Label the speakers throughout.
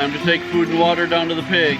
Speaker 1: Time to take food and water down to the pigs.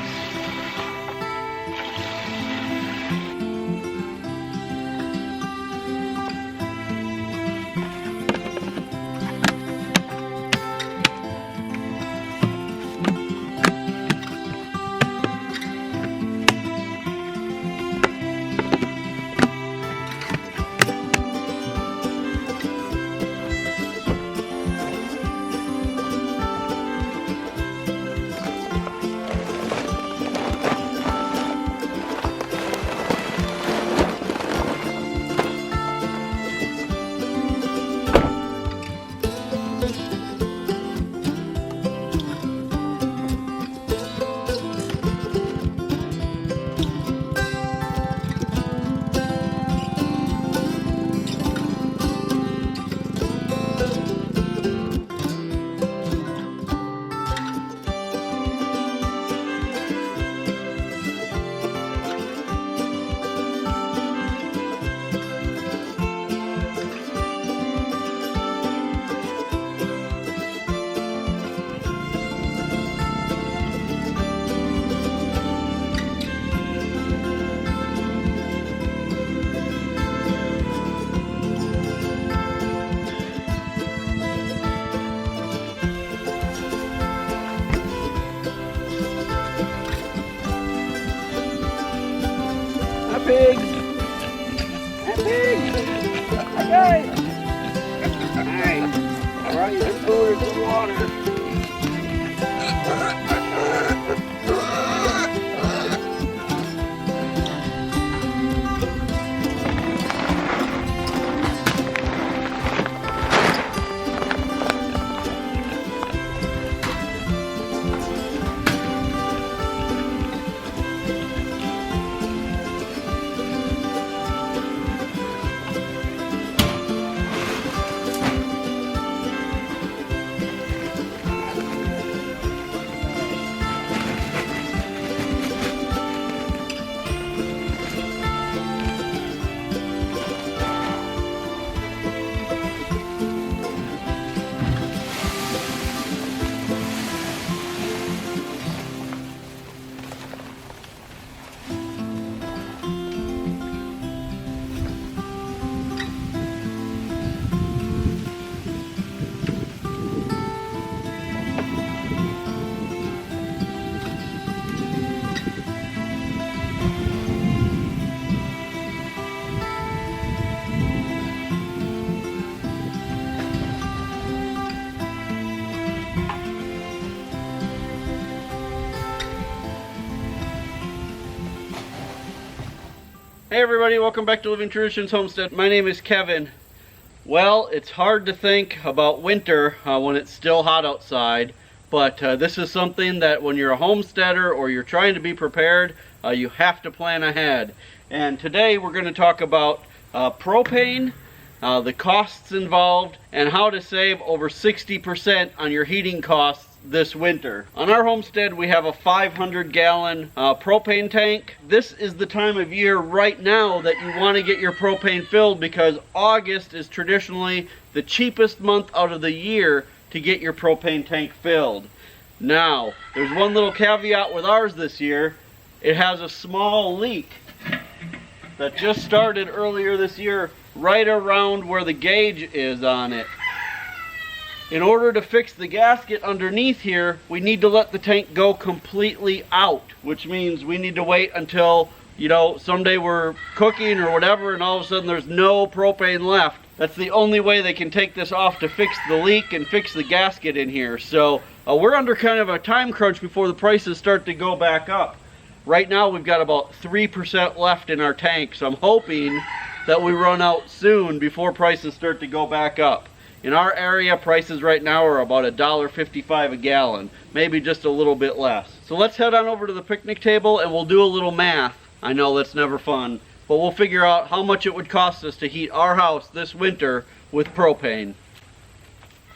Speaker 1: Pigs! Hi, pigs! Hi, guys! Hi! I brought you some food and some water. Hey everybody, welcome back to Living Traditions Homestead. My name is Kevin. Well, it's hard to think about winter when it's still hot outside, but this is something that when you're a homesteader or you're trying to be prepared, you have to plan ahead. And today we're going to talk about propane, the costs involved, and how to save over 60% on your heating costs this winter. On our homestead we have a 500-gallon propane tank. This is the time of year right now that you want to get your propane filled because August is traditionally the cheapest month out of the year to get your propane tank filled. Now, there's one little caveat with ours this year. It has a small leak that just started earlier this year right around where the gauge is on it. In order to fix the gasket underneath here, we need to let the tank go completely out, which means we need to wait until, you know, someday we're cooking or whatever and all of a sudden there's no propane left. That's the only way they can take this off to fix the leak and fix the gasket in here. So we're under kind of a time crunch before the prices start to go back up. Right now we've got about 3% left in our tank, so I'm hoping that we run out soon before prices start to go back up. In our area, prices right now are about $1.55 a gallon, maybe just a little bit less. So let's head on over to the picnic table and we'll do a little math. I know that's never fun, but we'll figure out how much it would cost us to heat our house this winter with propane.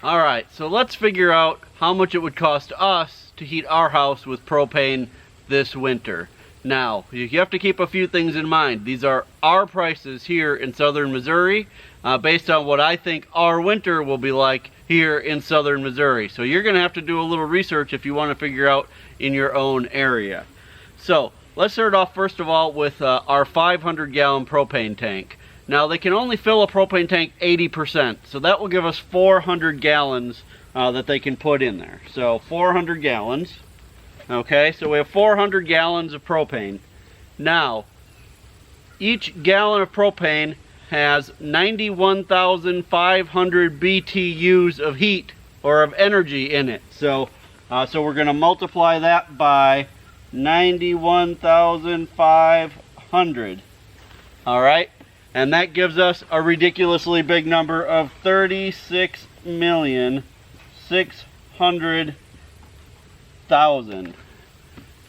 Speaker 1: Alright, so let's figure out how much it would cost us to heat our house with propane this winter. Now, you have to keep a few things in mind. These are our prices here in southern Missouri, based on what I think our winter will be like here in southern Missouri. So you're going to have to do a little research if you want to figure out in your own area. So let's start off first of all with our 500-gallon propane tank. Now they can only fill a propane tank 80%, so that will give us 400 gallons that they can put in there. So 400 gallons. Okay, so we have 400 gallons of propane. Now, each gallon of propane has 91,500 BTUs of heat or of energy in it. So we're going to multiply that by 91,500. All right, and that gives us a ridiculously big number of 36,600,000.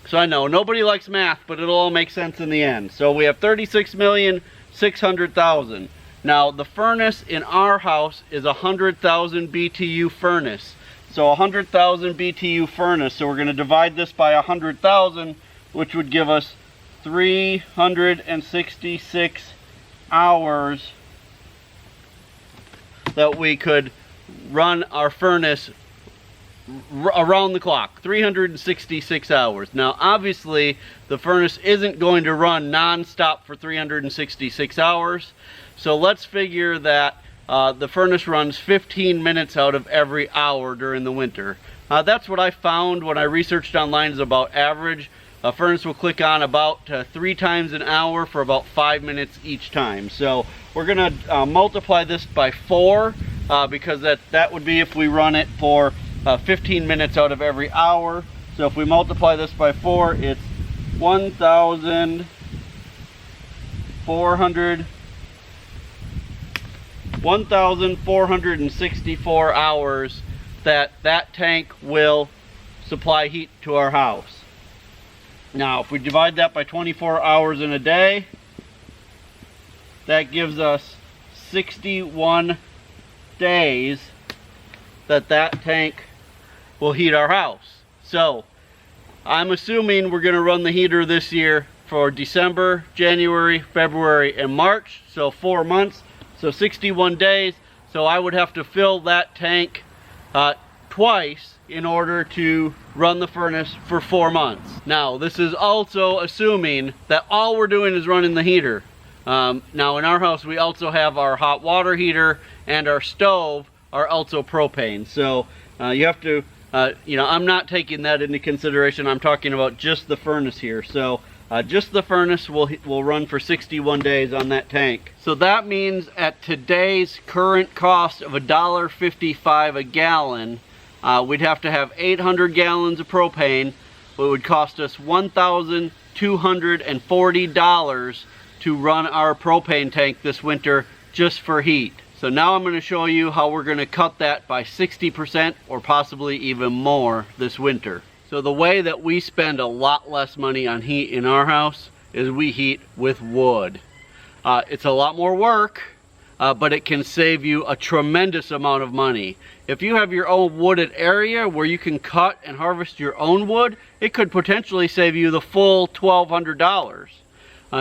Speaker 1: So I know nobody likes math, but it'll all make sense in the end. So we have 36,600,000. Now the furnace in our house is a 100,000 BTU furnace. So 100,000 BTU furnace. So we're going to divide this by 100,000, which would give us 366 hours that we could run our furnace around the clock. 366 hours. Now obviously the furnace isn't going to run non-stop for 366 hours, so let's figure that the furnace runs 15 minutes out of every hour during the winter. That's what I found when I researched online is about average. A furnace will click on about 3 times an hour for about 5 minutes each time. So we're going to multiply this by 4 because that would be if we run it for 15 minutes out of every hour. So if we multiply this by 4, it's 1,464 hours that tank will supply heat to our house. Now if we divide that by 24 hours in a day, that gives us 61 days that tank will heat our house. So I'm assuming we're going to run the heater this year for December, January, February, and March. So 4 months, so 61 days. So I would have to fill that tank twice in order to run the furnace for 4 months. Now this is also assuming that all we're doing is running the heater. Now in our house we also have our hot water heater, and our stove are also propane. So you have to I'm not taking that into consideration. I'm talking about just the furnace here. So just the furnace will run for 61 days on that tank. So that means at today's current cost of $1.55 a gallon, we'd have to have 800 gallons of propane. It would cost us $1,240 to run our propane tank this winter just for heat. So now I'm going to show you how we're going to cut that by 60% or possibly even more this winter. So the way that we spend a lot less money on heat in our house is we heat with wood. It's a lot more work, but it can save you a tremendous amount of money. If you have your own wooded area where you can cut and harvest your own wood, it could potentially save you the full $1,200.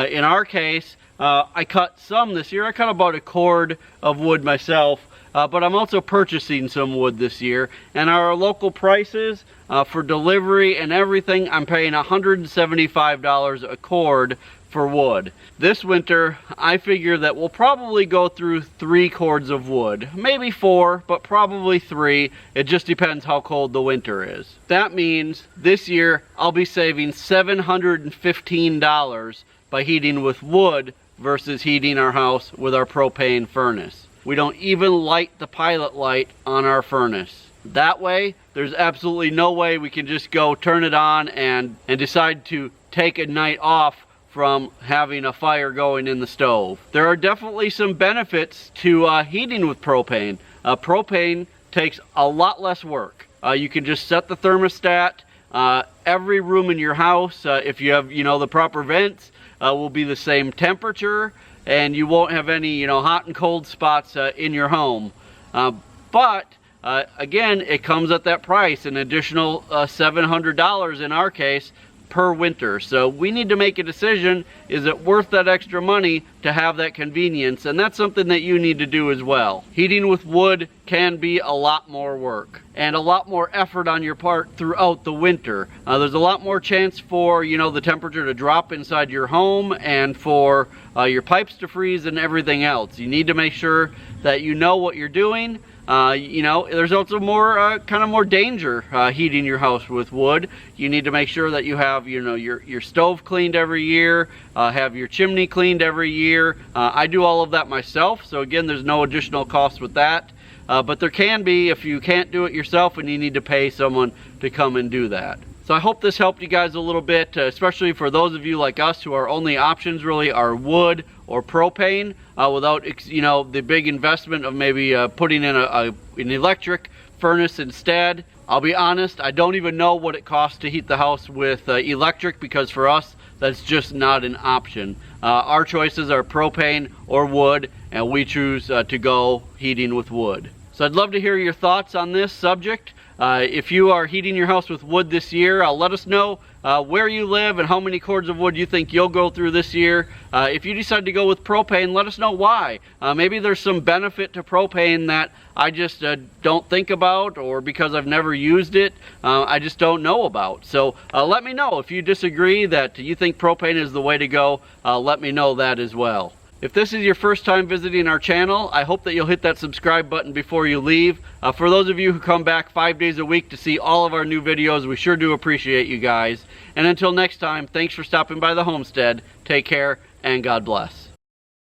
Speaker 1: In our case, I cut some this year. I cut about a cord of wood myself, but I'm also purchasing some wood this year. And our local prices for delivery and everything, I'm paying $175 a cord for wood. This winter, I figure that we'll probably go through 3 cords of wood. Maybe 4, but probably 3. It just depends how cold the winter is. That means this year, I'll be saving $715 by heating with wood versus heating our house with our propane furnace. We don't even light the pilot light on our furnace. That way, there's absolutely no way we can just go turn it on and decide to take a night off from having a fire going in the stove. There are definitely some benefits to heating with propane. Propane takes a lot less work. You can just set the thermostat. Every room in your house, if you have the proper vents, will be the same temperature, and you won't have any hot and cold spots in your home. But again, it comes at that price, an additional $700 in our case per winter. So we need to make a decision, is it worth that extra money to have that convenience? And that's something that you need to do as well. Heating with wood can be a lot more work and a lot more effort on your part throughout the winter. There's a lot more chance for, you know, the temperature to drop inside your home and for your pipes to freeze and everything else. You need to make sure that you know what you're doing. You know, there's also more kind of more danger heating your house with wood. You need to make sure that you have, you know, your stove cleaned every year, have your chimney cleaned every year. I do all of that myself, so again, there's no additional cost with that. But there can be if you can't do it yourself and you need to pay someone to come and do that. So I hope this helped you guys a little bit, especially for those of you like us who our only options really are wood or propane, without, you know, the big investment of maybe putting in an electric furnace instead. I'll be honest, I don't even know what it costs to heat the house with electric, because for us, that's just not an option. Our choices are propane or wood, and we choose to go heating with wood. So I'd love to hear your thoughts on this subject. If you are heating your house with wood this year, let us know where you live and how many cords of wood you think you'll go through this year. If you decide to go with propane, let us know why. Maybe there's some benefit to propane that I just don't think about, or because I've never used it, I just don't know about. So let me know if you disagree, that you think propane is the way to go. Let me know that as well. If this is your first time visiting our channel, I hope that you'll hit that subscribe button before you leave. For those of you who come back 5 days a week to see all of our new videos, we sure do appreciate you guys. And until next time, thanks for stopping by the homestead. Take care, and God bless.